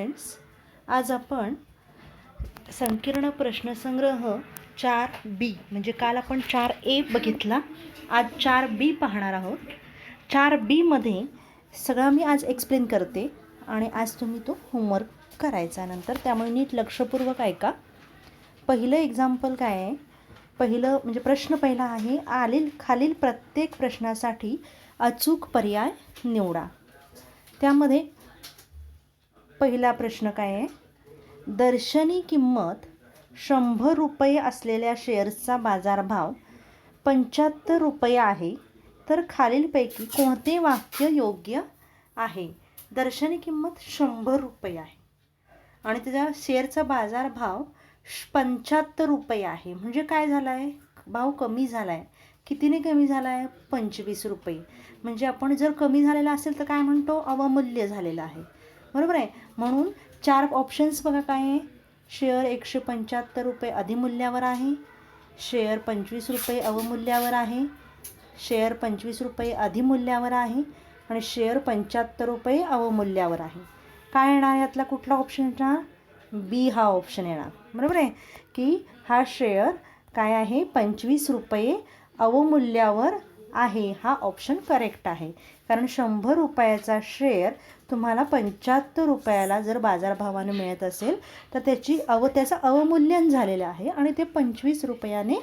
Friends, आज आपण संकीर्ण प्रश्नसंग्रह 4B म्हणजे काल आपण 4A बघितला, आज 4B पाहणार आहोत. 4B मध्ये सगळं मी आज एक्सप्लेन करते आणि आज तुम्ही तो होमवर्क करायचा नंतर, त्यामुळे नीट लक्षपूर्वक ऐका. पहिलं एक्झाम्पल काय आहे? पहिलं म्हणजे प्रश्न पहिला आहे, खालील प्रत्येक प्रश्नासाठी अचूक पर्याय निवडा. त्यामध्ये पहिला प्रश्न काय आहे? दर्शनी किंमत 100 रुपये असलेल्या शेअर्सचा बाजारभाव 75 रुपये आहे, तर खालीलपैकी कोणते वाक्य योग्य आहे? दर्शनी किंमत 100 रुपये आहे आणि त्याच्या शेअरचा बाजारभाव 75 रुपये आहे. म्हणजे काय झाला आहे? भाव कमी झाला आहे. कितीने कमी झाला आहे? 25 रुपये. म्हणजे आपण जर कमी झालेला असेल तर काय म्हणतो? अवमूल्य झालेलं आहे. बरोबर आहे. म्हणून 4 ऑप्शन्स बघा काय आहे? शेअर 175 रुपये अधिमूल्यावर आहे, शेअर 25 रुपये अवमूल्यावर आहे, शेअर 25 रुपये अधिमूल्यावर आहे आणि शेअर 75 रुपये अवमूल्यावर आहे. काय येणार यातला? कुठला ऑप्शन येणार? बी हा ऑप्शन येणार. बरोबर आहे की हा शेअर काय आहे? 25 रुपये अवमूल्यावर आहे. हा ऑप्शन करेक्ट आहे. कारण 100 रुपयाचा शेअर तुम्हाला 75 रुपयाला जर बाजारभावाने मिळत असेल तर त्याचं अवमूल्यन झालेलं आहे आणि ते 25 रुपयाने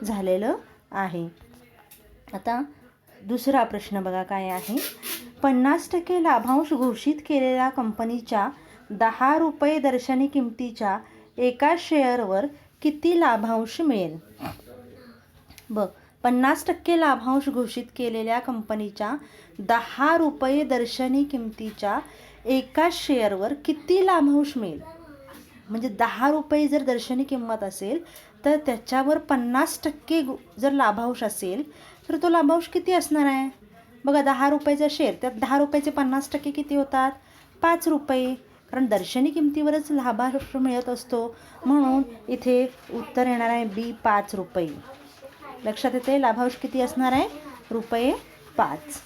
झालेलं आहे. आता दुसरा प्रश्न बघा काय आहे? 50% लाभांश घोषित केलेल्या कंपनीच्या 10 रुपये दर्शनी किमतीच्या एका शेअरवर किती लाभांश मिळेल? बघ, 50% लाभांश घोषित केलेल्या कंपनीच्या 10 रुपये दर्शनी किमतीच्या एका शेअरवर किती लाभांश मिळेल? म्हणजे 10 रुपये जर दर्शनी किंमत असेल तर त्याच्यावर 50% जर लाभांश असेल तर तो लाभांश किती असणार आहे? बघा, 10 रुपयाचा शेअर, त्यात 10 रुपयाचे 50% किती होतात? 5 रुपये. कारण दर्शनी किमतीवरच लाभांश मिळत असतो, म्हणून इथे उत्तर येणार आहे बी, 5 रुपये. लक्षात येते? लाभांश किती असणार आहे? रुपये 5.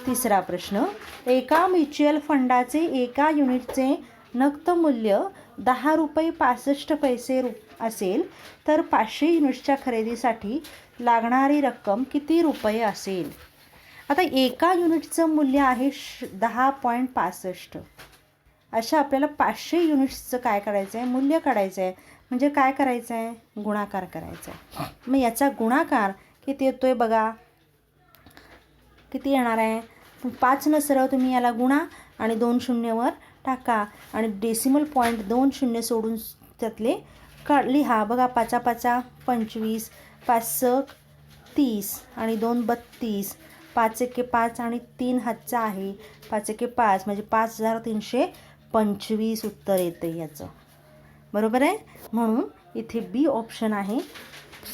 तिसरा प्रश्न, एका म्युच्युअल फंडाचे एका युनिटचे नक्त मूल्य 10 रुपये 65 पैसे असेल तर 500 युनिट्सच्या खरेदीसाठी लागणारी रक्कम किती रुपये असेल? आता एका युनिटचं मूल्य आहे 10.65. अशा आपल्याला 500 युनिट्सचं काय करायचं आहे? मूल्य काढायचं आहे. म्हणजे काय करायचं आहे? गुणाकार करायचा आहे. मग याचा गुणाकार किती येतो आहे बघा, किती येणार आहे? 5 न सरळ तुम्ही याला गुणा आणि 2 शून्यवर टाका आणि डेसिमल पॉईंट 2 शून्य सोडून त्यातले लिहा. बघा, 5 5 25, 5 6 30 आणि 2 32, 5 1 5 आणि 3 हातचा आहे, 5 1 5 म्हणजे 5325 उत्तर येते याचं. बरोबर आहे. म्हणून इथे बी ऑप्शन आहे,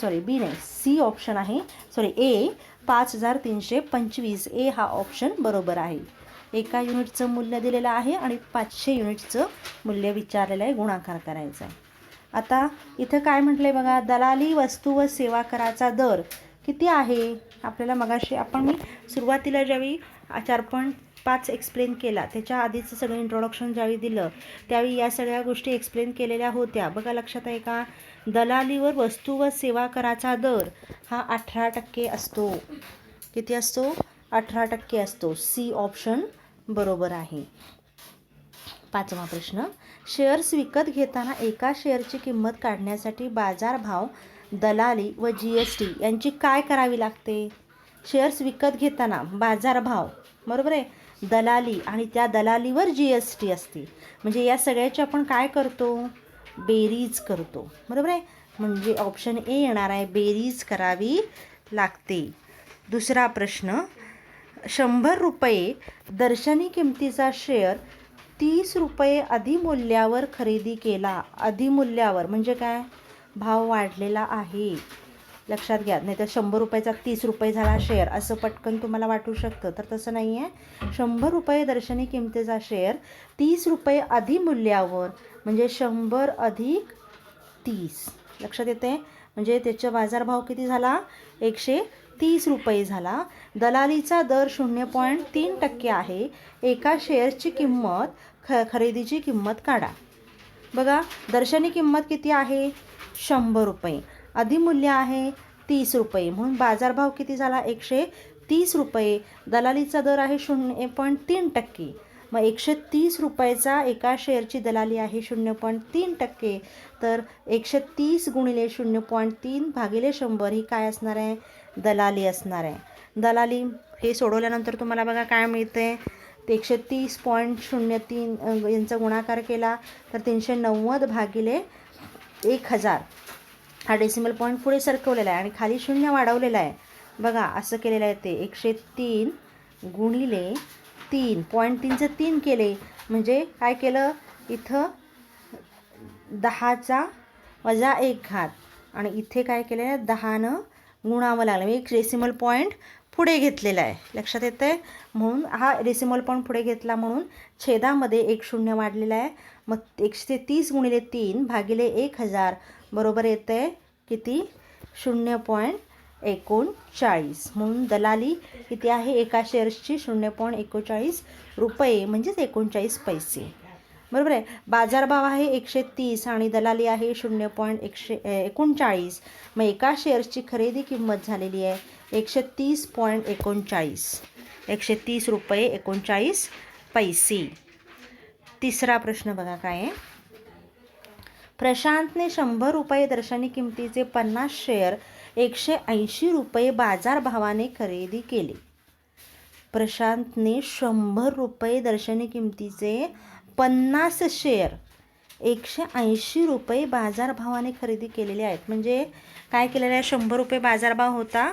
सॉरी बी नाही, सी ऑप्शन आहे, सॉरी ए, 5325 ए हा ऑप्शन बरोबर आहे. एका युनिटचं मूल्य दिलेलं आहे आणि 500 युनिटचं मूल्य विचारलेलं आहे, गुणाकार करायचा आहे. आता इथं काय म्हटलं आहे बघा, दलाली वस्तू व सेवा कराचा दर किती आहे? आपल्याला मगाशी मी सुरुवातीला ज्यावेळी 4.5 एक्सप्लेन केला, त्याच्या आधीचं सगळं इंट्रोडक्शन ज्यावेळी दिलं त्यावेळी या सगळ्या गोष्टी एक्सप्लेन केलेल्या होत्या. बघा, लक्षात आहे का? दलालीवर वस्तू व सेवा कराचा दर हा 18% असतो. किती असतो? 18% असतो. सी ऑप्शन बरोबर आहे. 5वा प्रश्न, शेअर्स विकत घेताना एका शेअरची किंमत काढण्यासाठी बाजारभाव, दलाली व GST यांची काय करावी लागते? शेअर्स विकत घेताना बाजारभाव, बरोबर आहे, दलाली आणि त्या दलालीवर GST असते. म्हणजे या सगळ्याची आपण काय करतो? बेरीज करतो. बरोबर आहे. म्हणजे ऑप्शन ए येणार आहे, बेरीज करावी लागते. दुसरा प्रश्न, 100 रुपये दर्शनी किमतीचा शेअर 30 रुपये अधिमूल्यावर खरेदी केला. अधिमूल्यावर म्हणजे काय? भाव वाढलेला आहे. लक्षात घ्या. नाही तर 100 रुपयाचा 30 रुपये झाला शेअर असं पटकन तुम्हाला वाटू शकतं, तर तसं नाही आहे. 100 रुपये दर्शनी किमतीचा शेअर 30 रुपये अधिमूल्यावर म्हणजे 100 अधिक 30. लक्षात येते? म्हणजे त्याचा बाजारभाव किती झाला? 130 रुपये झाला. दलालीचा दर 0.3% आहे. एका शेअरची किंमत खरेदीची किंमत काढा. बघा, दर्शनी किंमत किती आहे? 100 रुपये. अधिमूल्य आहे 30 रुपये. म्हणून बाजारभाव किती झाला? 130 रुपये. दलालीचा दर आहे 0.3%. मग 130 रुपयाचा एका शेअरची दलाली आहे 0.3%. तर 130 गुणिले 0.3 भागिले 100 ही काय असणार आहे? दलाली असणार आहे. दलाली हे सोडवल्यानंतर तुम्हाला बघा काय मिळते? 130.03 यांचा गुणाकार केला तर 390 भागिले 1000 हा डेसिमल पॉईंट पुढे सरकवलेला आहे आणि खाली 0 वाढवलेला आहे. बघा असं केलेलं आहे ते 103 गुणिले 3.3चं 3 केले म्हणजे काय केलं? इथं 10चा वजा 1 घात आणि इथे काय केलं आहे? 10नं गुणावं लागलं. मी एक डेसिमल पॉईंट पुढे घेतलेला आहे. लक्षात येतं आहे? म्हणून हा डेसिमल पॉईंट पुढे घेतला म्हणून छेदामध्ये 1 0 वाढलेला आहे. मग 130 गुणिले 3 भागिले 1000 बरोबर येतं आहे किती? 0.39. म्हणून दलाली किती आहे एका शेअर्सची? 0.39 रुपये म्हणजेच 39 पैसे. बरोबर आहे. बाजारभाव आहे 130 आणि दलाली आहे 0.139. मग एका शेअर्सची खरेदी किंमत झालेली आहे 130.39. 130 रुपये 39 पैसे. तिसरा प्रश्न बघा काय आहे? प्रशांतने 100 रुपये दर्शनी किमतीचे 50 शेअर 180 रुपये बाजारभावाने खरेदी केले. प्रशांतने 100 रुपये दर्शनी किमतीचे 50 शेअर 180 रुपये बाजारभावाने खरेदी केलेले आहेत. म्हणजे काय केलेलं आहे? 100 रुपये बाजारभाव होता,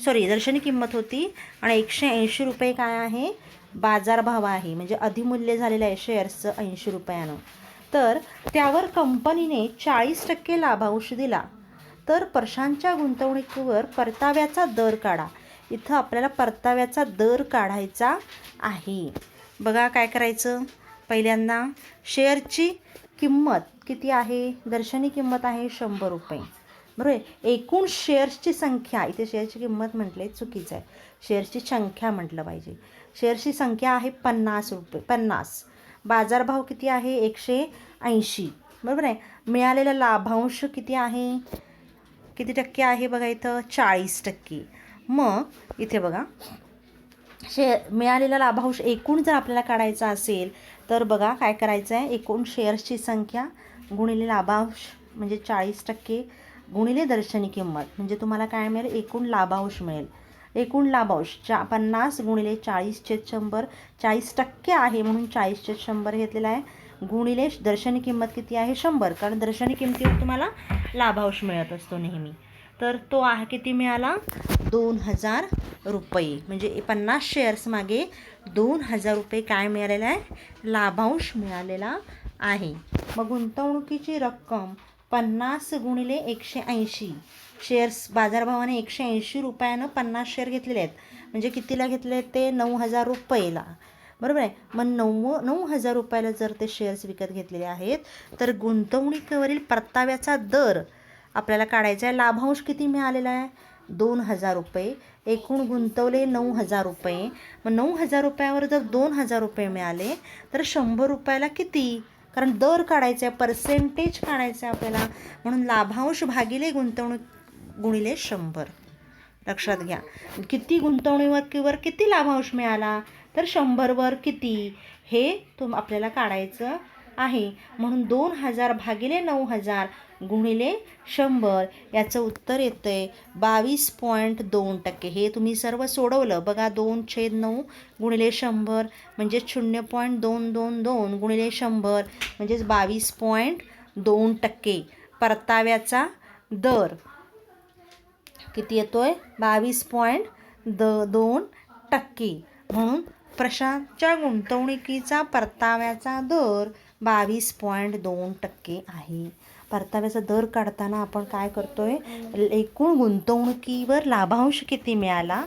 दर्शनी किंमत होती आणि 180 रुपये काय आहे? बाजारभाव आहे. म्हणजे अधिमूल्य झालेलं आहे शेअर्सचं 80 रुपयानं. तर त्यावर कंपनीने 40% लाभांश दिला. तर प्रशांतच्या गुंतवणुकीवर परताव्याचा दर काढा. इथं आपल्याला परताव्याचा दर काढायचा आहे. बघा काय करायचं? पहिल्यांदा शेअरची किंमत किती आहे? दर्शनी किंमत आहे 100 रुपये. बरोबर आहे. एकूण शेअर्सची संख्या, इथे शेअरची किंमत म्हटले चुकीचं आहे, शेअर्सची संख्या म्हटलं पाहिजे. शेअर्सची संख्या आहे 50 रुपये. 50. बाजारभाव किती आहे? 180. बरोबर आहे. मिळालेला लाभांश किती आहे? किती टक्के आहे? बघा इथं 40%. मग इथे बघा मिळालेला लाभांश एकूण जर आपल्याला काढायचा असेल तर बघा काय करायचं आहे? एकूण शेअर्सची संख्या गुणिले लाभांश म्हणजे 40% गुणिले दर्शनी किंमत म्हणजे तुम्हाला काय मिळेल? एकूण लाभांश मिळेल. एकूण लाभांश 50 गुणिले 40/100. 40% आहे म्हणून 40/100 घेतलेला आहे. गुणिले दर्शनी किंमत किती आहे? 100. कारण दर्शनी किंमतीवर तुम्हाला लाभांश मिळत असतो नेहमी. तर तो आहे किती मिळाला? 2000 रुपये. म्हणजे 50 शेअर्स मागे 2000 रुपये काय मिळालेला आहे? लाभांश मिळालेला आहे. मग गुंतवणुकीची रक्कम 50 गुणिले 180. शेअर्स बाजारभावाने 180 रुपयानं 50 शेअर घेतलेले आहेत. म्हणजे कितीला घेतले आहेत ते? 9000 रुपयेला. बरोबर आहे. मग 9000 रुपयाला जर ते शेअर्स विकत घेतलेले आहेत तर गुंतवणुकीवरील परताव्याचा दर आपल्याला काढायचा आहे. लाभांश किती मिळालेला आहे? 2000 रुपये. एकूण गुंतवले 9000 रुपये. मग 9000 रुपयावर जर 2000 रुपये मिळाले तर 100 रुपयाला किती? कारण दर काढायचा आहे, पर्सेंटेज काढायचं आहे आपल्याला. म्हणून लाभांश भागिले गुंतवणूक गुणिले 100. लक्षात घ्या. किती गुंतवणुकीवर किती लाभांश मिळाला तर 100वर किती हे आपल्याला काढायचं आहे. म्हणून 2000 भागिले 9000 गुणिले 100 याचं उत्तर येतं आहे 22.2%. हे तुम्ही सर्व सोडवलं बघा. 2/9 गुणिले 100 म्हणजे 0.222 गुणिले 100 म्हणजेच 22.2%. परताव्याचा दर किती येतो आहे? 22.2%. म्हणून प्रशांतच्या गुंतवणुकीचा परताव्याचा दर 22.2% आहे. परताव्याचा दर काढताना आपण काय करतोय? एकूण गुंतवणुकीवर लाभांश किती मिळाला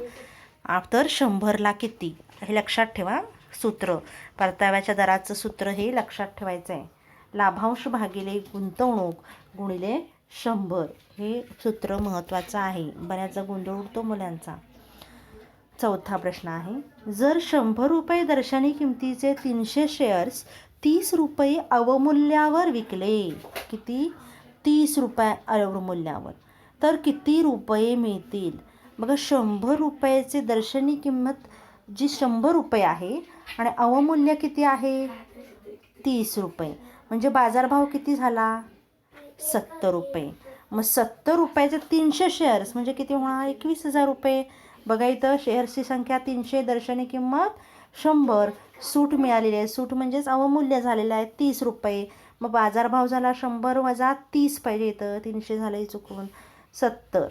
तर 100ला किती हे लक्षात ठेवा. सूत्र परताव्याच्या दराचं सूत्र हे लक्षात ठेवायचं आहे. लाभांश भागिले गुंतवणूक गुणिले 100 हे सूत्र महत्त्वाचं आहे. बऱ्याचदा गोंधळ उडतो मुलांचा. चौथा प्रश्न आहे. जर 100 रुपये दर्शनी किमतीचे 300 शेअर्स 30 रुपये अवमूल्यावर विकले. किती? 30 रुपये अवमूल्यावर. तर किती रुपये मिळतील? बघा 100 रुपयाची दर्शनी किंमत जी 100 रुपये आहे आणि अवमूल्य किती आहे? 30 रुपये. म्हणजे बाजारभाव किती झाला? 70 रुपये. मग 70 रुपयाचे 300 शेअर्स म्हणजे किती होणार? 21,000 रुपये. बघा इथं शेअर्सची संख्या 300, दर्शनी किंमत 100. सूट मिळालेली आहे. सूट म्हणजेच अवमूल्य झालेलं आहे 30 रुपये. मग बाजारभाव झाला 100 वजा 30 पाहिजे इथं. 300 झालं चुकून. 70.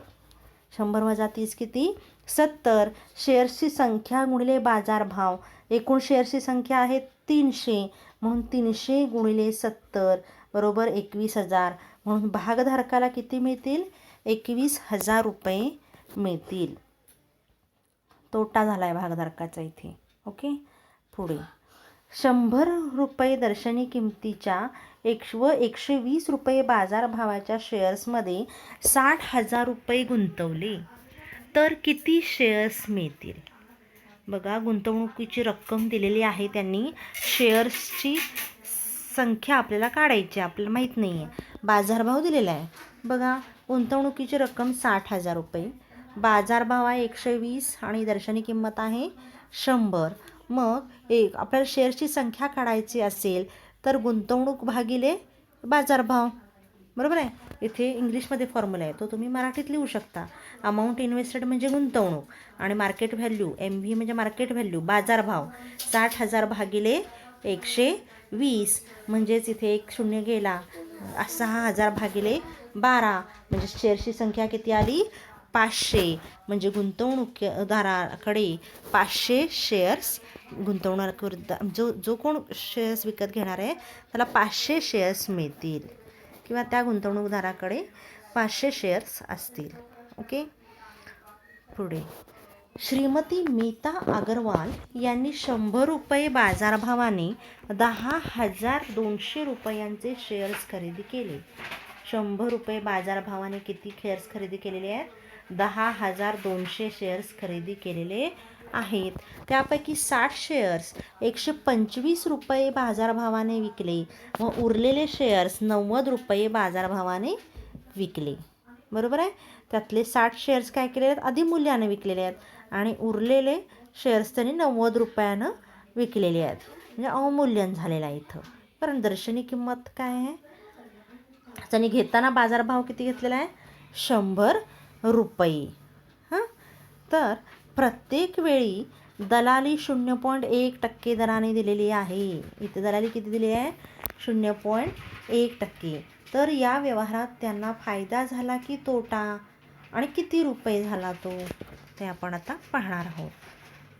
100 वजा 30 किती? 70. शेअर्सची संख्या गुणिले बाजारभाव. एकूण शेअर्सची संख्या आहे 300 म्हणून 300 गुणिले 70 बरोबर 21,000. म्हणून भागधारकाला किती मिळतील? 21,000 रुपये मिळतील. तोटा झाला आहे भागधारकाचा इथे. ओके. पुढे 100 रुपये दर्शनी किमतीच्या 120 रुपये बाजारभावाच्या शेअर्समध्ये 60,000 रुपये गुंतवले तर किती शेअर्स मिळतील? बघा गुंतवणुकीची रक्कम दिलेली आहे त्यांनी. शेअर्सची संख्या आपल्याला काढायची, आपल्याला माहीत नाही आहे. बाजारभाव दिलेला आहे. बघा गुंतवणुकीची रक्कम 60,000 रुपये. बाजारभाव आहे 120 आणि दर्शनी किंमत आहे 100. मग आपल्याला शेअर्सची संख्या काढायची असेल तर गुंतवणूक भागिले बाजारभाव. बरोबर आहे. इथे इंग्लिशमध्ये फॉर्म्युला आहे तो तुम्ही मराठीत लिहू शकता. अमाऊंट इन्व्हेस्टेड म्हणजे गुंतवणूक आणि मार्केट व्हॅल्यू MV म्हणजे मार्केट व्हॅल्यू बाजारभाव. 60,000 भागिले 120 म्हणजेच इथे एक शून्य गेला. 6,000 भागिले 12 म्हणजे शेअर्सची संख्या किती आली? 500. म्हणजे गुंतवणूकदाराकडे 500 शेअर्स गुंतवणूक जो कोण शेअर्स विकत घेणार आहे त्याला 500 शेअर्स मिळतील किंवा त्या गुंतवणूकदाराकडे 500 शेअर्स असतील. ओके. पुढे श्रीमती मीता अग्रवाल यांनी 100 रुपये बाजारभावाने 10,200 रुपयांचे शेअर्स खरेदी केले. 100 रुपये बाजारभावाने किती शेअर्स खरेदी केलेले आहेत? 10,200 शेअर्स खरेदी केलेले आहेत. त्यापैकी 60 शेअर्स 125 रुपये बाजारभावाने विकले व उरलेले शेअर्स 90 रुपये बाजारभावाने विकले. बरोबर आहे. त्यातले 60 शेअर्स काय केलेले आहेत? अधिमूल्याने विकलेले आहेत आणि उरलेले शेअर्स त्यांनी 90 रुपयानं विकलेले आहेत. म्हणजे अवमूल्यन झालेलं आहे इथं. कारण दर्शनी किंमत काय आहे? त्यांनी घेताना बाजारभाव किती घेतलेला आहे? 100 रुपये. हां. तर प्रत्येक वेळी दलाली 0.1% दराने दिलेली आहे. इथे दलाली किती दिली आहे? 0.1%. तर या व्यवहारात त्यांना फायदा झाला की तोटा आणि किती रुपये झाला तो ते आपण आता पाहणार आहोत.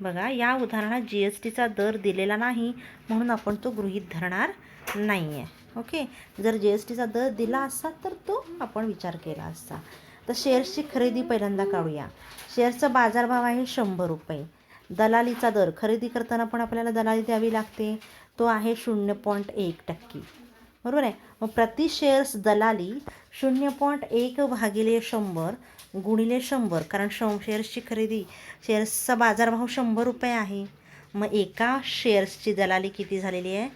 बघा या उदाहरणात GSTचा दर दिलेला नाही म्हणून आपण तो गृहीत धरणार नाही आहे. ओके. जर GSTचा दर दिला असता तर तो आपण विचार केला असता. तर शेअर्सची खरेदी पहिल्यांदा काढूया. शेअर्सचा बाजारभाव आहे 100 रुपये. दलालीचा दर खरेदी करताना पण आपल्याला दलाली द्यावी लागते. तो आहे 0.1%. बरोबर आहे. मग प्रति शेअर्स दलाली 0.1 भागिले 100 गुणिले 100 कारण शेअर्सची खरेदी शेअर्सचा बाजारभाव 100 रुपये आहे. मग एका शेअर्सची दलाली किती झालेली आहे?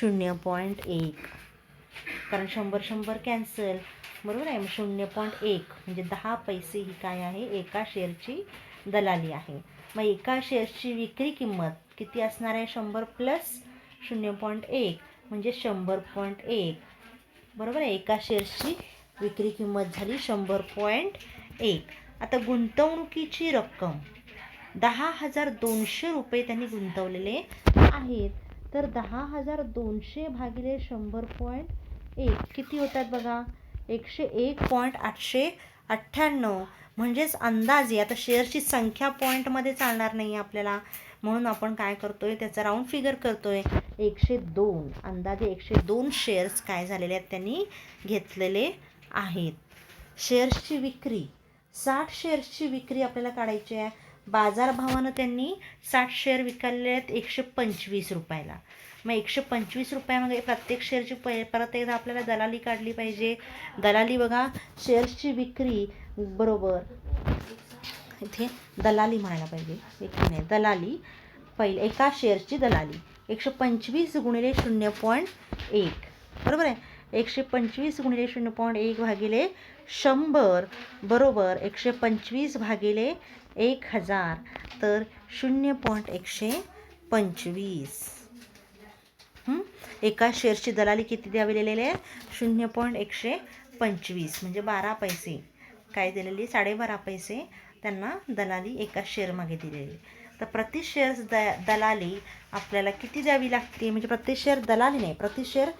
0.1 कारण 100 कॅन्सल. बरोबर आहे. मग 0.1 म्हणजे 10 पैसे ही काय आहे? एका शेअरची दलाली आहे. मग एका शेअर्सची विक्री किंमत किती असणार आहे? 100 प्लस 0.1 म्हणजे 100.1. बरोबर आहे. एका शेअर्सची विक्री किंमत झाली 100.1. आता गुंतवणुकीची रक्कम 10,200 रुपये त्यांनी गुंतवलेले आहेत. तर 10,200 भागिले 100.1 किती होतात बघा? 101.898. म्हणजेच अंदाजे आता शेअर्सची संख्या पॉईंटमध्ये चालणार नाही आपल्याला म्हणून आपण काय करतोय त्याचा राऊंड फिगर करतोय. 102 अंदाजे 102 शेअर्स काय झालेले आहेत? त्यांनी घेतलेले आहेत. शेअर्सची विक्री 60 शेअर्सची विक्री आपल्याला काढायची आहे. बाजारभावानं त्यांनी 60 शेअर विकलेले आहेत 125 रुपयाला. मग 125 रुपयामध्ये प्रत्येक शेअरची परत एकदा आपल्याला दलाली काढली पाहिजे. दलाली बघा शेअर्सची विक्री बरोबर इथे दलाली म्हणायला पाहिजे. विक्री नाही दलाली. पहिले एका शेअर्सची दलाली 125 गुणिले 0.1 बरोबर आहे. 125 गुणिले 0.1 भागिले 100 बरोबर 125 भागिले 1000 तर 0.125. एका शेअर्सची दलाली किती द्यावी दिलेली आहे? 0.125 म्हणजे 12 पैसे. काय दिलेली? 12.5 पैसे त्यांना दलाली एका शेअरमागे दिलेली. तर प्रति शेअर्स दलाली आपल्याला किती द्यावी लागते? म्हणजे प्रति शेअर दलाली नाही, प्रति शेअर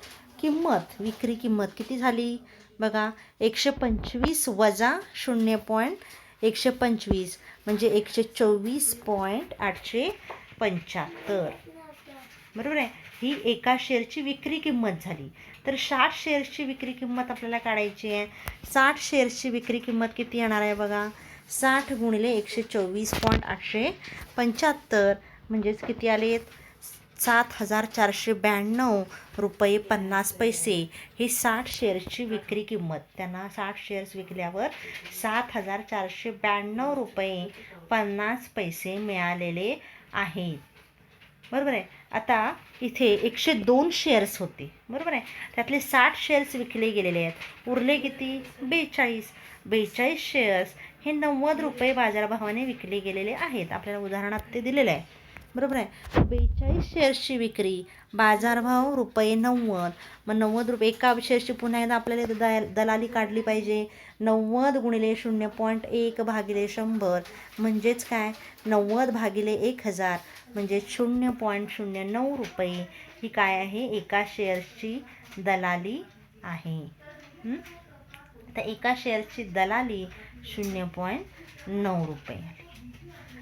किंमत, विक्री किंमत किती झाली बघा? 125 वजा 0.125 म्हणजे 124.875 बरोबर आहे. ही एका शेअरची विक्री किंमत झाली. तर 60 शेअर्सची विक्री किंमत आपल्याला काढायची आहे. 60 शेअर्सची विक्री किंमत किती येणार आहे बघा? 60 गुणिले 124.875 म्हणजेच किती आलेत? 7,492 रुपये 50 पैसे. ही 60 शेअर्सची विक्री किंमत. त्यांना 60 शेअर्स विकल्यावर 7,492 रुपये 50 पैसे मिळालेले आहेत. बरोबर आहे. आता इथे 102 शेअर्स होते बरोबर आहे. त्यातले 60 शेअर्स विकले गेलेले आहेत. उरले किती? 42 शेअर्स हे 90 रुपये बाजारभावाने विकले गेलेले आहेत. आपल्याला उदाहरणात ते दिलेलं आहे बरोबर आहे. 42 शेअर्सची विक्री, बाजारभाव रुपये 90. मग 90 रुपये एका शेअर्सची पुन्हा एकदा आपल्याला दलाली काढली पाहिजे. 90 गुणिले 0.1 भागिले 100 म्हणजेच काय? 90 भागिले 1000 म्हणजे 0.09 रुपये ही काय आहे? एका शेअर्सची दलाली आहे. तर एका शेअर्सची दलाली 0.9 रुपये आली.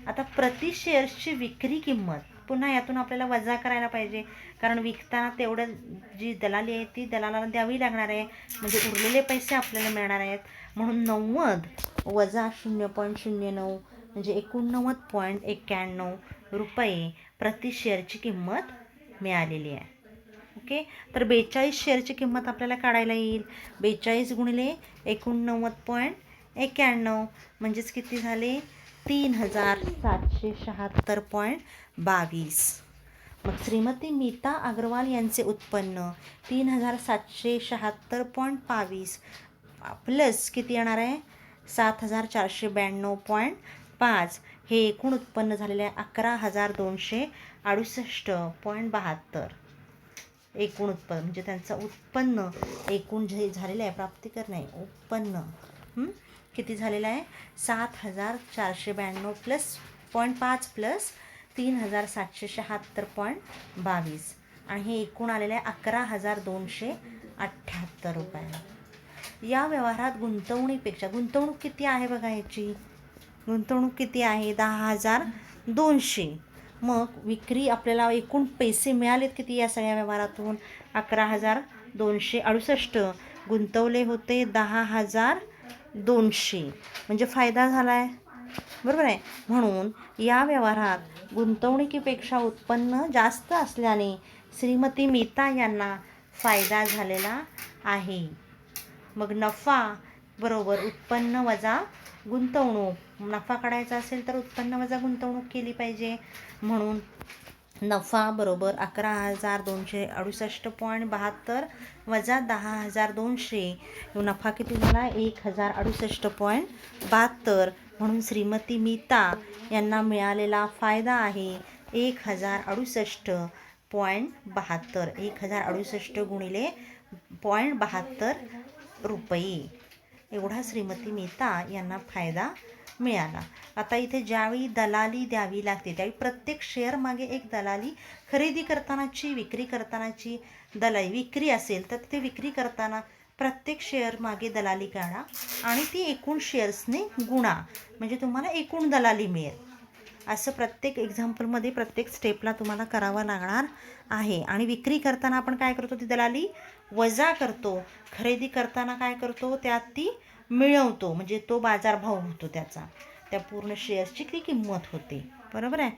आता प्रति शेअर्सची विक्री किंमत पुन्हा यातून आपल्याला वजा करायला पाहिजे, कारण विकताना तेवढं जी दलाली आहे ती दलालाला द्यावी लागणार आहे, म्हणजे उरलेले पैसे आपल्याला मिळणार आहेत. म्हणून 90 वजा 0.09 म्हणजे 89.91 रुपये प्रति शेअरची किंमत मिळालेली आहे. ओके. तर 42 शेअरची किंमत आपल्याला काढायला येईल. 42 गुणिले 89.91 म्हणजेच किती झाले? 3,776.22. मग श्रीमती मीता अग्रवाल यांचे उत्पन्न 3,776.22 प्लस किती येणार आहे? 7,492.5 हे एकूण उत्पन्न झालेले आहे 11,268.72. एकूण उत्पन्न म्हणजे त्यांचं उत्पन्न एकूण जे झालेलं आहे, प्राप्तिकर नाही, उत्पन्न किती झालेलं आहे? 7,492 प्लस 0.5 प्लस 3,776.22 आणि हे एकूण आलेलं आहे 11,278 रुपये. या व्यवहारात गुंतवणूक किती आहे बघा? याची गुंतवणूक किती आहे? 10,200. मग विक्री आपल्याला एकूण पैसे मिळालेत किती या सगळ्या व्यवहारातून? 11,268. गुंतवले होते 10,200 म्हणजे फायदा झाला आहे बरोबर आहे. म्हणून या व्यवहारात गुंतवणुकीपेक्षा उत्पन्न जास्त असल्याने श्रीमती मीता यांना फायदा झालेला आहे. मग नफा बरोबर उत्पन्न वजा गुंतवणूक. नफा काढायचा असेल तर उत्पन्न वजा गुंतवणूक केली पाहिजे. म्हणून नफा बरोबर 11,268.72 वजा 10,200 नफा किती झाला? 1,068.72. म्हणून श्रीमती मीता यांना मिळालेला फायदा आहे 1,068.72. 1,068 गुणिले 0.72 रुपये एवढा श्रीमती मीता यांना फायदा मिळाला. आता इथे ज्यावेळी दलाली द्यावी लागते त्यावेळी प्रत्येक शेअर मागे एक दलाली, खरेदी करतानाची, विक्री करतानाची दलाली. विक्री असेल तर ते विक्री करताना प्रत्येक शेअर मागे दलाली काढा आणि ती एकूण शेअर्सने गुणा, म्हणजे तुम्हाला एकूण दलाली मिळेल. असं प्रत्येक एक्झाम्पलमध्ये प्रत्येक स्टेपला तुम्हाला करावं लागणार आहे. आणि विक्री करताना आपण काय करतो? ती दलाली वजा करतो. खरेदी करताना काय करतो? त्यात ती मिळवतो, म्हणजे तो बाजारभाव होतो त्याचा, त्या पूर्ण शेअर्सची ती किंमत होते बरोबर आहे.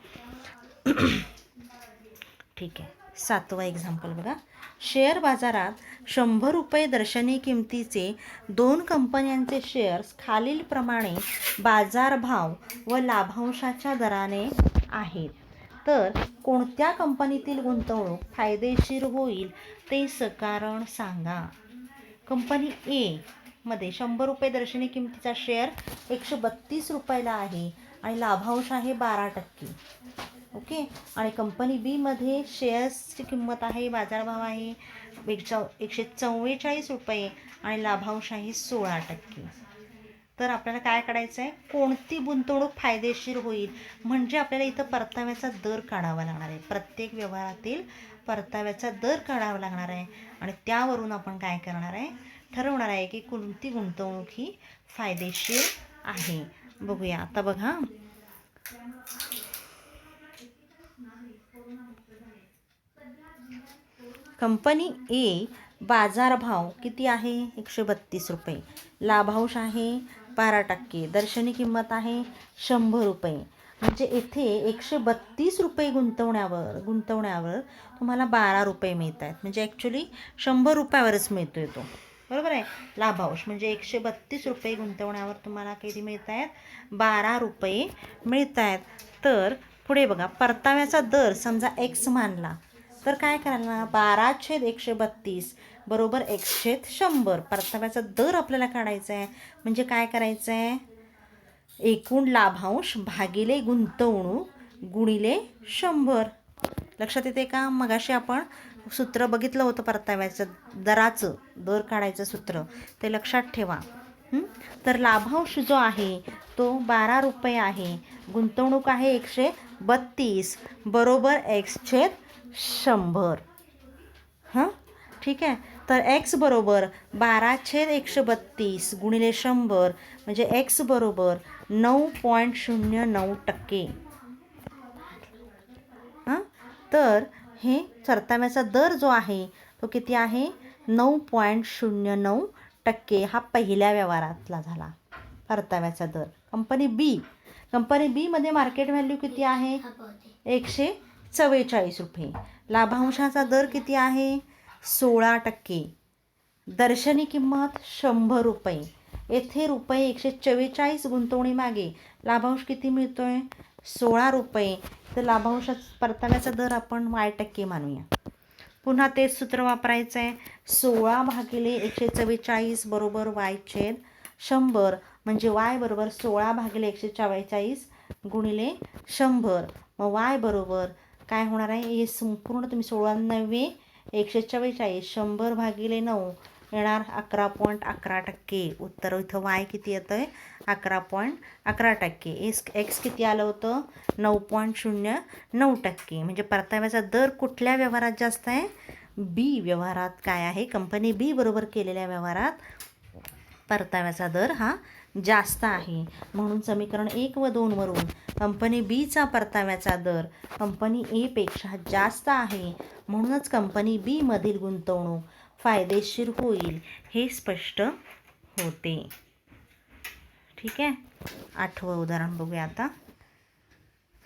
ठीक आहे. 7वा एक्झाम्पल बघा. शेअर बाजारात 100 रुपये दर्शनी किमतीचे 2 कंपन्यांचे शेअर्स खालीलप्रमाणे बाजारभाव व लाभांशाच्या दराने आहेत. तर कोणत्या कंपनीतील गुंतवणूक फायदेशीर होईल ते सकारण सांगा. कंपनी ए मध्ये 100 रुपये दर्शनी किमतीचा शेअर 132 रुपयाला आहे आणि लाभांश आहे 12%. ओके. आणि कंपनी बी मध्ये शेअर्सची किंमत आहे, बाजारभाव आहे 144 रुपये आणि लाभांश आहे 16%. तर आपल्याला काय काढायचं आहे, कोणती गुंतवणूक फायदेशीर होईल, म्हणजे आपल्याला इथं परताव्याचा दर काढावा लागणार आहे. प्रत्येक व्यवहारातील परताव्याचा दर काढावा लागणार आहे आणि त्यावरून आपण काय करणार आहे, ठरवणार आहे की कोणती गुंतवणूक ही फायदेशीर आहे. बघूया आता. बघा, कंपनी ए बाजारभाव किती आहे, 132 रुपये. लाभांश आहे 12%. दर्शनी किंमत आहे 100 रुपये. म्हणजे येथे 132 रुपये गुंतवण्यावर तुम्हाला 12 रुपये मिळत आहेत. म्हणजे ॲक्च्युली 100 रुपयावरच मिळतो आहे तो, बरोबर आहे. लाभांश म्हणजे 132 रुपये गुंतवण्यावर तुम्हाला किती मिळत आहेत, 12 रुपये मिळत आहेत. तर पुढे बघा, परताव्याचा दर समजा x मानला तर काय करायला, 12/132 बरोबर x/100. परताव्याचा दर आपल्याला काढायचा आहे. म्हणजे काय करायचं आहे, एकूण लाभांश भागिले गुंतवणूक गुणिले 100. लक्षात येते का? मगाशी आपण सूत्र बघितलं होतं परताव्याचं दराचं दर काढायचं सूत्र, ते लक्षात ठेवा. तर लाभांश जो आहे तो 12 रुपये आहे, गुंतवणूक आहे 132 बरोबर x/100. ठीक आहे. तर x बरोबर 12/132 गुणिले 100 म्हणजे x बरोबर 9.09%. तर हे परताव्याचा दर जो आहे तो किती आहे, 9.09%. हा पहिल्या व्यवहारातला झाला परताव्याचा दर. कंपनी बी मध्ये मार्केट व्हॅल्यू किती आहे, 144 रुपये. लाभांशाचा दर किती आहे, 16%. दर्शनी किंमत 100 रुपये. येथे रुपये 144 गुंतवणीमागे लाभांश किती मिळतोय, 16 रुपये. तर लाभांशाचा परताव्याचा दर आपण y% मानूया. पुन्हा तेच सूत्र वापरायचं आहे. 16/144 बरोबर y/100 म्हणजे y बरोबर 16/144 गुणिले 100. मग y बरोबर काय होणार आहे, हे संपूर्ण तुम्ही 16×9 144 100/9 येणार 11.11%. उत्तर इथं y किती येतं आहे, 11.11%. एक्स किती आलं होतं, 9.09%. म्हणजे परताव्याचा दर कुठल्या व्यवहारात जास्त आहे, बी व्यवहारात काय आहे, कंपनी बी बरोबर केलेल्या व्यवहारात परताव्याचा दर हा जास्त आहे. म्हणून समीकरण 1 व 2 वरून कंपनी बीचा परताव्याचा दर कंपनी ए पेक्षा जास्त आहे, म्हणूनच कंपनी बी मधील गुंतवणूक फायदेशीर होईल हे स्पष्ट होते. ठीक आहे. 8वं उदाहरण बघूया आता.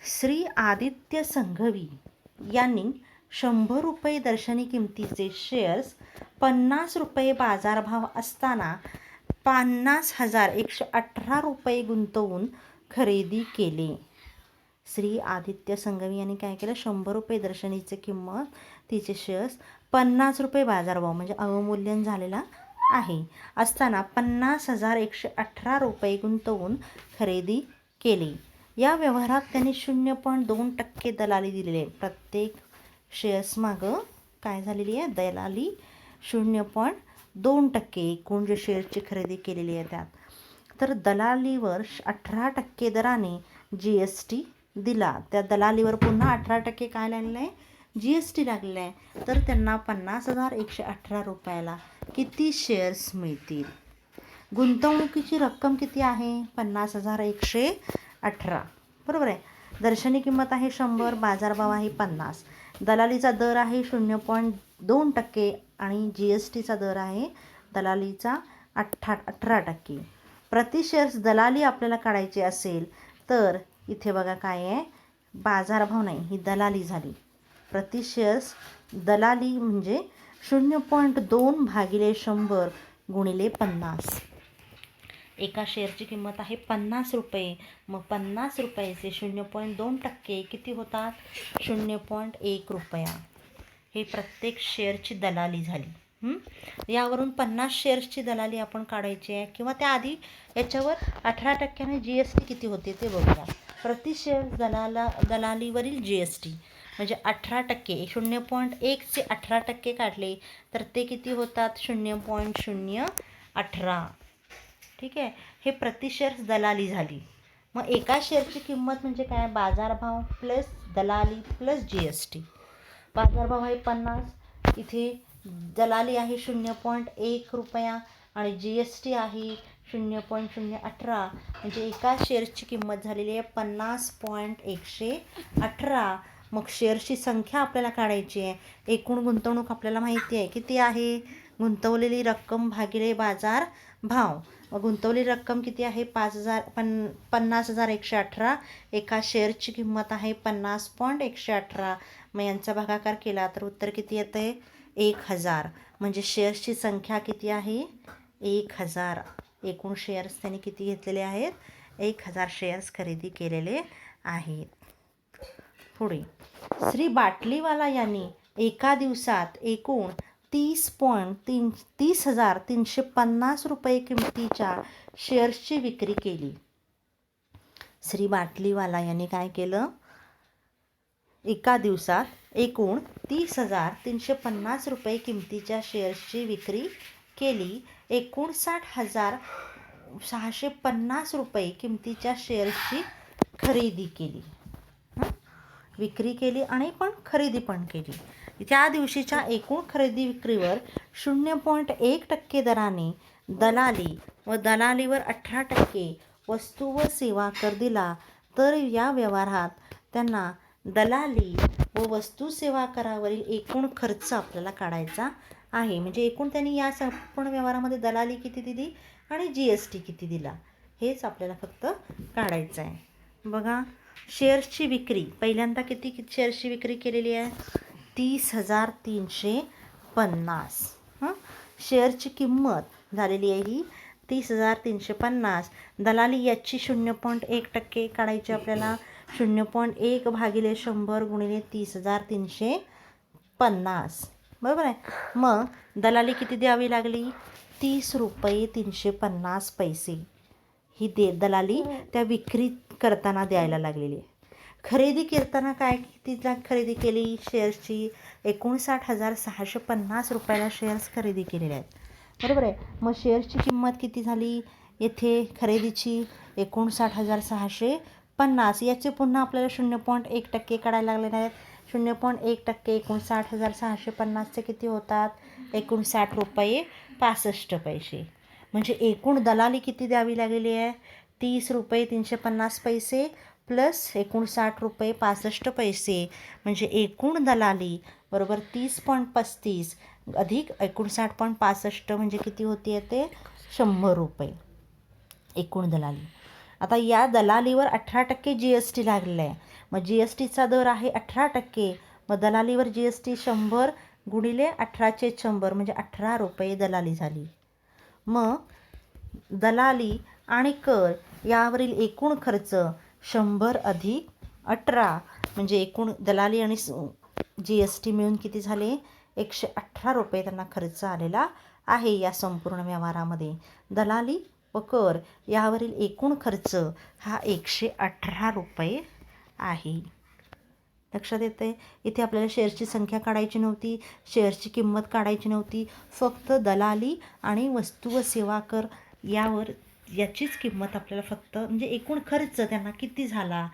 श्री आदित्य संघवी यांनी 100 रुपये दर्शनी किमतीचे शेअर्स 50 रुपये बाजारभाव असताना 50,118 रुपये गुंतवून खरेदी केले. श्री आदित्य संघवी यांनी काय केलं, 100 रुपये दर्शनीची किंमत तिचे शेअर्स 50 रुपये बाजारभाव म्हणजे अवमूल्यन झालेला आहे असताना 50,118 रुपये गुंतवून खरेदी केली. या व्यवहारात त्यांनी 0.2% दलाली दिलेली आहे. प्रत्येक शेअर्स मागं काय झालेली आहे, दलाली 0.2%. एकूण जे शेअर्सची खरेदी केलेली आहे त्यात. तर दलालीवर 18% दराने GST दिला. त्या दलालीवर पुन्हा 18% काय लागलेलं आहे, GST लागलेलं आहे. तर त्यांना 50,118 रुपयाला किती शेअर्स मिळतील. गुंतवणुकीची रक्कम किती आहे, 50,118 बरोबर आहे. दर्शनी किंमत आहे 100, बाजारभाव आहे 50. दलालीचा दर आहे 0.2% आणि GSTचा दर आहे दलालीचा 18%. प्रति शेअर्स दलाली आपल्याला काढायची असेल तर इथे बघा काय आहे, बाजारभाव नाही, ही दलाली झाली. प्रति शेअर्स दलाली म्हणजे 0.2/100 गुणिले 50. एका शेअरची किंमत आहे 50 रुपये. मग 50 रुपयाचे 0.2% किती होतात? 0.1 रुपया. हे प्रत्येक शेअरची दलाली झाली. यावरून 50 शेअर्सची दलाली आपण काढायची आहे, किंवा त्याआधी याच्यावर 18% GST किती होते ते बघूया. प्रति शेअर दलालीवरील GST म्हणजे 18%. 0.1चे 18% काढले तर ते किती होतात? 0.018. ठीक आहे, हे प्रति शेअर दलाली झाली. मग एका शेअरची किंमत म्हणजे काय? बाजारभाव प्लस दलाली प्लस GST. बाजारभाव आहे 50, इथे दलाली आहे 0.1 रुपया आणि GST आहे 0.018. म्हणजे एका शेअरची किंमत झालेली आहे 50.118. मग शेअरची संख्या आपल्याला काढायची आहे. एकूण गुंतवणूक आपल्याला माहिती आहे किती आहे? गुंतवलेली रक्कम भागिले बाजार भाव. मग गुंतवलेली रक्कम किती आहे? 50,118. एका शेअरची किंमत आहे 50.118. मग यांचा भागाकार केला तर उत्तर किती येतं आहे? 1000. म्हणजे शेअर्सची संख्या किती आहे? 1000. एकूण शेअर्स त्यांनी किती घेतलेले आहेत? 1000 शेअर्स खरेदी केलेले आहेत. पुढे श्री बाटलीवाला यांनी एका दिवसात एकूण 30,350 रुपये किमतीच्या शेअर्सची विक्री केली. श्री बाटलीवाला यांनी काय केलं? एका दिवसात एकूण 30,350 रुपये किमतीच्या शेअर्सची विक्री केली. 59,650 रुपये किमतीच्या शेअर्सची खरेदी केली. विक्री केली आणि खरेदी पण केली. त्या दिवशीच्या एकूण खरेदी विक्रीवर 0.1% दराने दलाली व दलालीवर 18% वस्तू व सेवा कर दिला तर या व्यवहारात त्यांना दलाली व वस्तू सेवा करावरील एकूण खर्च आपल्याला काढायचा आहे. म्हणजे एकूण त्यांनी या संपूर्ण व्यवहारामध्ये दलाली किती दिली आणि GST किती दिला हेच आपल्याला फक्त काढायचं आहे. बघा, शेअर्सची विक्री पहिल्यांदा किती शेअर्सची विक्री केलेली आहे? 30,350. शेअरची किंमत झालेली आहे ही 30,350. दलाली याची 0.1% काढायची आपल्याला. 0.1 भागिले 100 गुणिले 30,350. बरोबर आहे. मग दलाली किती द्यावी लागली? 30.350 रुपये. ही दलाली त्या विक्री करताना द्यायला लागलेली आहे. खरेदी करताना काय किती खरेदी केली शेअर्सची? 59,650 रुपयाला शेअर्स खरेदी केलेले आहेत. बरोबर आहे. मग शेअर्सची किंमत किती झाली? येथे खरेदीची 59,650. याचे पुन्हा आपल्याला 0.1% काढायला लागलेले आहेत. 0.1% 59,650चे किती होतात? 59 रुपये 65 पैसे. म्हणजे एकूण दलाली किती द्यावी लागलेली आहे? 30,350 प्लस 59 रुपये 65 पैसे. म्हणजे एकूण दलाली बरोबर 30.35 अधिक 59.65 म्हणजे किती होती येते? 100 रुपये एकूण दलाली. आता या दलालीवर 18% GST लागलेला आहे. मग GSTचा दर आहे 18%. मग दलालीवर GST 100 गुणिले 18/100 म्हणजे 18 रुपये दलाली झाली. मग दलाली आणि कर यावरील एकूण खर्च 100 अधिक 18 म्हणजे एकूण दलाली आणि GST मिळून किती झाले? 118 रुपये त्यांना खर्च आलेला आहे या संपूर्ण व्यवहारामध्ये. दलाली व कर यावरील एकूण खर्च हा 118 रुपये आहे. लक्षात येतं आहे? इथे आपल्याला शेअर्सची संख्या काढायची नव्हती, शेअर्सची किंमत काढायची नव्हती. फक्त दलाली आणि वस्तू व सेवा कर याचीच किंमत आपल्याला फक्त म्हणजे एकूण खर्च त्यांना किती झाला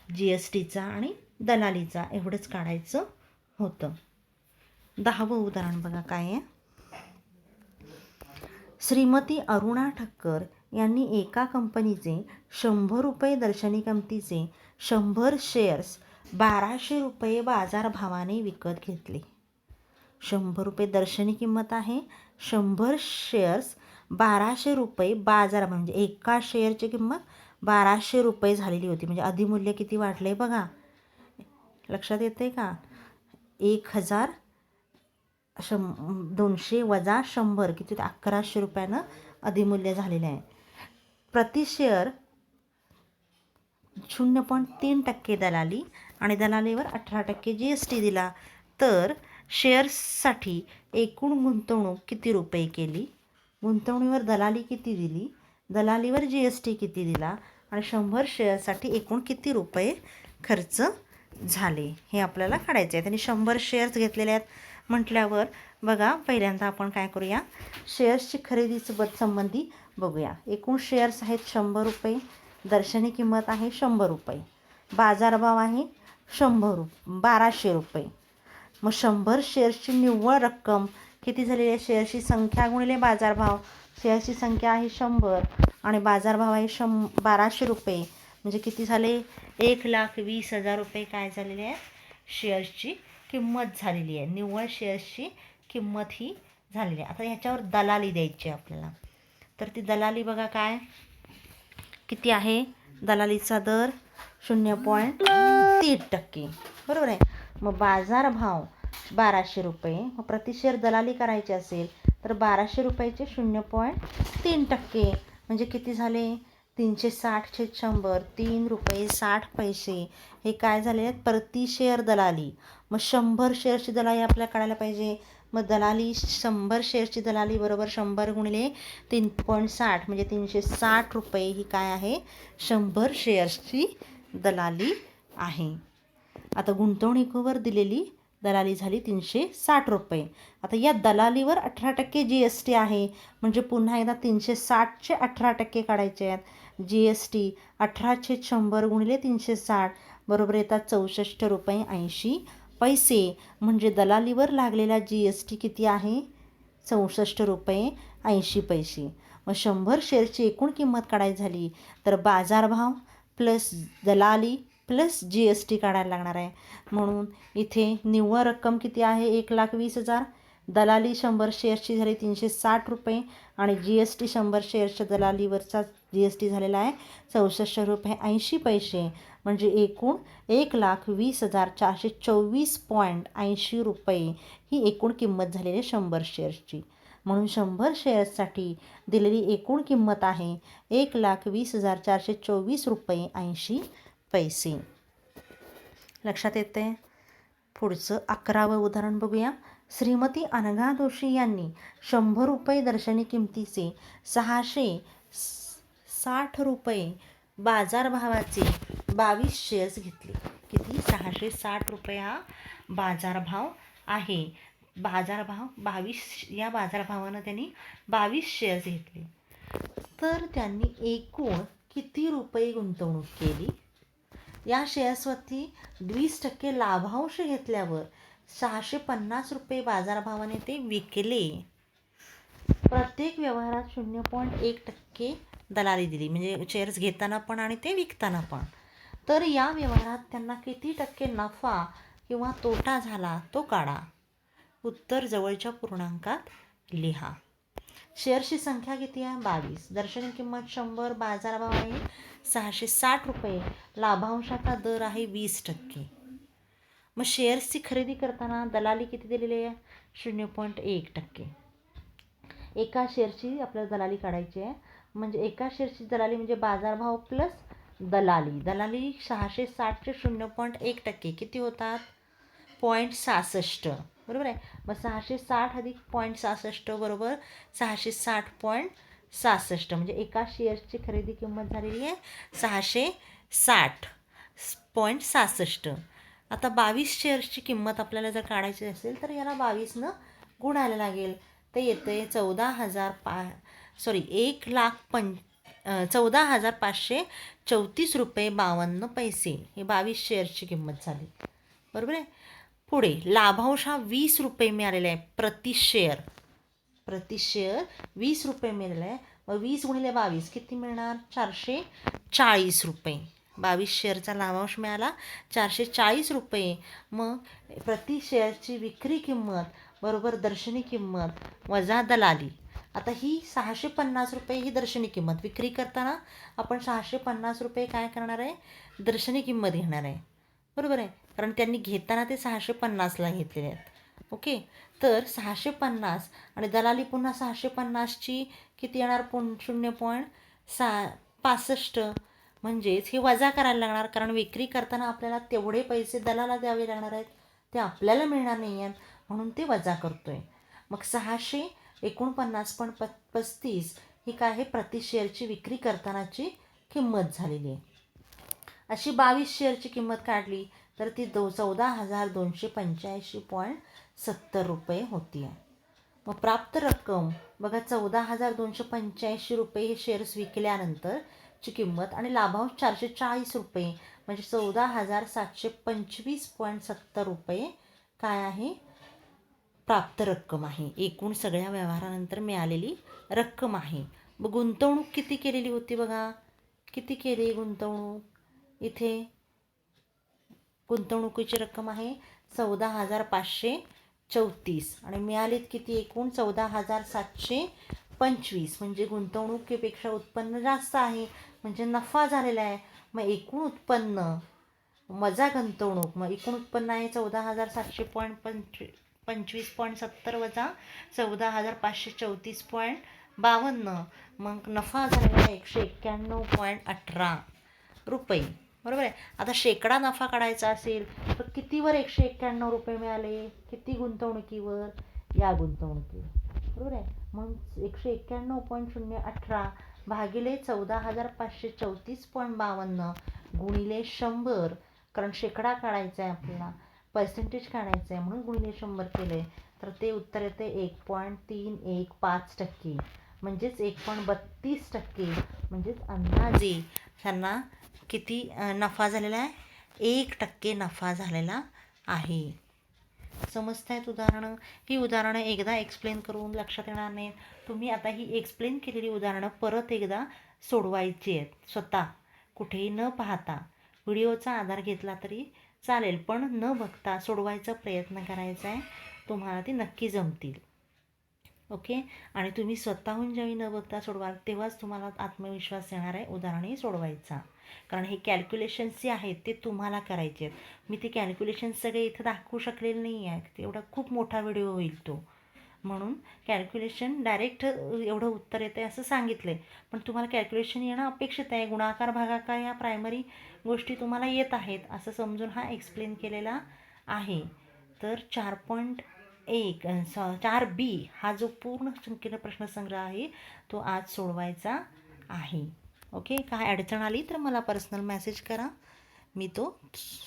GSTचा आणि दलालीचा एवढंच काढायचं होतं. 10वं उदाहरण बघा काय आहे. श्रीमती अरुणा ठक्कर यांनी एका कंपनीचे 100 रुपये दर्शनी किमतीचे 100 शेअर्स 1200 रुपये बाजारभावाने विकत घेतले. 100 रुपये दर्शनी किंमत आहे. 100 शेअर्स 1200 रुपये बाजार म्हणजे एका शेअरची किंमत 1200 रुपये झालेली होती. म्हणजे अधिमूल्य किती वाढले बघा. लक्षात येते का? 1,200 वजा 100 किती? 1100 रुपयानं अधिमूल्य झालेलं आहे. प्रति शेअर 0.3% दलाली आणि दलालीवर 18% GST दिला. तर शेअर्ससाठी एकूण गुंतवणूक किती रुपये केली, गुंतवणुकीवर दलाली किती दिली, दलालीवर GST किती दिला आणि 100 शेअर्ससाठी एकूण किती रुपये खर्च झाले हे आपल्याला काढायचे आहे. त्यांनी 100 शेअर्स घेतलेले आहेत म्हटल्यावर बघा, पहिल्यांदा आपण काय करूया, शेअर्सची खरेदीसोबत संबंधी बघूया. एकूण शेअर्स आहेत 100 रुपये, दर्शनी किंमत आहे 100 रुपये, बाजारभाव आहे 1200 रुपये. मग 100 शेअर्सची निव्वळ रक्कम किती झालेली आहे, शेअर्सची संख्या गुणिले बाजारभाव. शेअर्सची संख्या आहे 100 आणि बाजारभाव आहे 1200 रुपये, म्हणजे किती झाले, 1,20,000 रुपये काय झालेले आहे, शेअर्सची किंमत झालेली आहे. निव्वळ शेअर्सची किंमत ही झालेली आहे. आता ह्याच्यावर दलाली द्यायची आहे आपल्याला. तर ती दलाली बघा काय किती आहे, दलालीचा दर 0.3%, बरोबर आहे. मग बाजारभाव 1200 रुपये, मग प्रति शेअर दलाली करायची असेल तर 1200 रुपयाचे 0.3% म्हणजे किती झाले, 360/100, 3 रुपये 60 पैसे हे काय झाले आहेत, प्रति शेअर दलाली. मग 100 शेअर्सची दलाली आपल्याला काढायला पाहिजे. मग दलाली 100 शेअर्सची दलाली बरोबर 100 गुणिले 3.60 म्हणजे 360 रुपये ही काय आहे, 100 शेअर्सची दलाली आहे. आता गुंतवणुकीवर दिलेली दलाली झाली 360 रुपये. आता या दलालीवर 18% GST आहे, म्हणजे पुन्हा एकदा 360चे 18% काढायचे आहेत. GST 18/100 गुणिले 360 बरोबर येतात 64 रुपये 80 पैसे, म्हणजे दलालीवर लागलेला GST किती आहे, 64 रुपये 80 पैसे. मग 100 शेअरची एकूण किंमत काढायची झाली तर बाजारभाव प्लस दलाली प्लस GST काढायला लागणार आहे. म्हणून इथे निव्वळ रक्कम किती आहे, 1,20,000. दलाली 100 शेअर्सची झाली 360 रुपये आणि GST 100 शेअर्सच्या दलालीवरचा GST झालेला आहे 64 रुपये 80 पैसे, म्हणजे एकूण 1,20,424.80 रुपये ही एकूण किंमत झालेली 100 शेअर्सची. म्हणून 100 शेअर्ससाठी दिलेली एकूण किंमत आहे 1,20,424 रुपये 80 पैसे. लक्षात येते. पुढचं 11वं उदाहरण बघूया. श्रीमती अनघा जोशी यांनी 100 रुपये दर्शनी किमतीचे 660 रुपये बाजारभावाचे 22 शेअर्स घेतले. किती, 660 रुपये हा बाजारभाव आहे. बाजारभाव 22, या बाजारभावानं त्यांनी 22 शेअर्स घेतले. तर त्यांनी एकूण किती रुपये गुंतवणूक केली, या शेअर्सवरती 20% लाभांश घेतल्यावर 650 रुपये बाजारभावाने ते विकले. प्रत्येक व्यवहारात 0.1% दलाली दिली, म्हणजे शेअर्स घेताना पण आणि ते विकताना पण. तर या व्यवहारात त्यांना किती टक्के नफा किंवा तोटा झाला तो काढा. उत्तर जवळच्या पूर्णांकात लिहा. शेअर्सची संख्या किती आहे, 22. दर्शनी किंमत 100, बाजारभाव आहे 660 रुपये, लाभांशाचा दर आहे 20%. मग शेअर्सची खरेदी करताना दलाली किती दिलेली आहे, 0.1%. एका शेअरची आपल्याला दलाली काढायची आहे, म्हणजे एका शेअरची दलाली म्हणजे बाजारभाव प्लस दलाली. दलाली 660चे 0.1% किती होतात, 0.66, बरोबर आहे. मग 660 अधिक 0.66 बरोबर 660.66, म्हणजे एका शेअर्सची खरेदी किंमत झालेली आहे 660.66. आता 22 शेअर्सची किंमत आपल्याला जर काढायची असेल तर याला 22नं गुणायला लागेल. ते येते 14,534 रुपये 52 पैसे. हे 22 शेअर्सची किंमत झाली, बरोबर आहे. पुढे लाभांश हा 20 रुपये मिळालेला आहे प्रति शेअर. 20 रुपये मिळालेला आहे. मग 20 गुणिले 22 किती मिळणार, 440 रुपये. 22 शेअरचा लाभांश मिळाला 440 रुपये. मग प्रति शेअरची विक्री किंमत बरोबर दर्शनी किंमत वजा दलाली. आता ही 650 रुपये ही दर्शनी किंमत. विक्री करताना आपण 650 रुपये काय करणार आहे, दर्शनी किंमत घेणार आहे, बरोबर आहे. कारण त्यांनी घेताना ते 650ला घेतलेले आहेत. ओके, तर 650 आणि दलाली पुन्हा 650ची किती येणार, 0.66 65 म्हणजेच हे वजा करायला लागणार, कारण विक्री करताना आपल्याला तेवढे पैसे दलाला द्यावे लागणार आहेत, ते आपल्याला मिळणार नाही आहेत, म्हणून ते वजा करतो आहे. मग 649.35 ही काय आहे, प्रति शेअरची विक्री करतानाची किंमत झालेली आहे. अशी 22 शेअरची किंमत काढली तर ती 14,285.70 रुपये होती आहे. मग प्राप्त रक्कम बघा, 14,285 रुपये हे शेअर्स विकल्यानंतरची किंमत आणि लाभांश 440 रुपये म्हणजे 14,725.70 रुपये काय आहे, प्राप्त रक्कम आहे. एकूण सगळ्या व्यवहारानंतर मिळालेली रक्कम आहे. मग गुंतवणूक किती केलेली होती बघा, किती केली गुंतवणूक, इथे गुंतवणुकीची रक्कम आहे 14,534 आणि मिळालीत किती एकूण 14,725, म्हणजे गुंतवणुकीपेक्षा उत्पन्न जास्त आहे, म्हणजे नफा झालेला आहे. मग एकूण उत्पन्न वजा गुंतवणूक, मग एकूण उत्पन्न आहे 14,725.70 वजा 14,534.52, मग नफा झालेला आहे 191.18 रुपये. बरोबर आहे. आता शेकडा नफा काढायचा असेल तर कितीवर 191 रुपये मिळाले, किती गुंतवणुकीवर, या गुंतवणुकीवर. बरोबर आहे. मग 191.018 भागिले 14,534.52 गुणिले 100, कारण शेकडा काढायचा आहे आपल्याला, पर्सेंटेज काढायचं आहे म्हणून गुणिले 100 केलं आहे, तर ते उत्तर येते 1.315%, म्हणजेच 1.32%, म्हणजेच अंदाजे त्यांना किती नफा झालेला आहे, 1% नफा झालेला आहे. समजत आहेत उदाहरणं. ही उदाहरणं एकदा एक्सप्लेन करून लक्षात येणार नाही. तुम्ही आता ही एक्सप्लेन केलेली उदाहरणं परत एकदा सोडवायची आहेत स्वतः, कुठेही न पाहता. व्हिडिओचा आधार घेतला तरी चालेल, पण न बघता सोडवायचा प्रयत्न करायचा आहे, तुम्हाला ती नक्की जमतील. ओके. आणि तुम्ही स्वतःहून ज्यावेळी न बघता सोडवाल तेव्हाच तुम्हाला आत्मविश्वास येणार आहे उदाहरणही सोडवायचा, कारण हे कॅल्क्युलेशन्स जे आहेत ते तुम्हाला करायचे आहेत. मी ते कॅल्क्युलेशन्स सगळे इथं दाखवू शकलेले नाही आहे, तेवढा खूप मोठा व्हिडिओ होईल तो, म्हणून कॅल्क्युलेशन डायरेक्ट एवढं उत्तर येतं आहे असं सांगितलं आहे, पण तुम्हाला कॅल्क्युलेशन येणं अपेक्षित आहे. गुणाकार भागाकार ह्या प्रायमरी गोष्टी तुम्हाला येत आहेत असं समजून हा एक्सप्लेन केलेला आहे. तर 4B हा जो पूर्ण संकीर्ण प्रश्नसंग्रह आहे तो आज सोडवायचा आहे. ओके. काय अडचण आली तर मला पर्सनल मेसेज करा, मी तो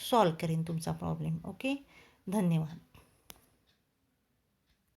सॉल्व करेन तुमचा प्रॉब्लेम. ओके. धन्यवाद.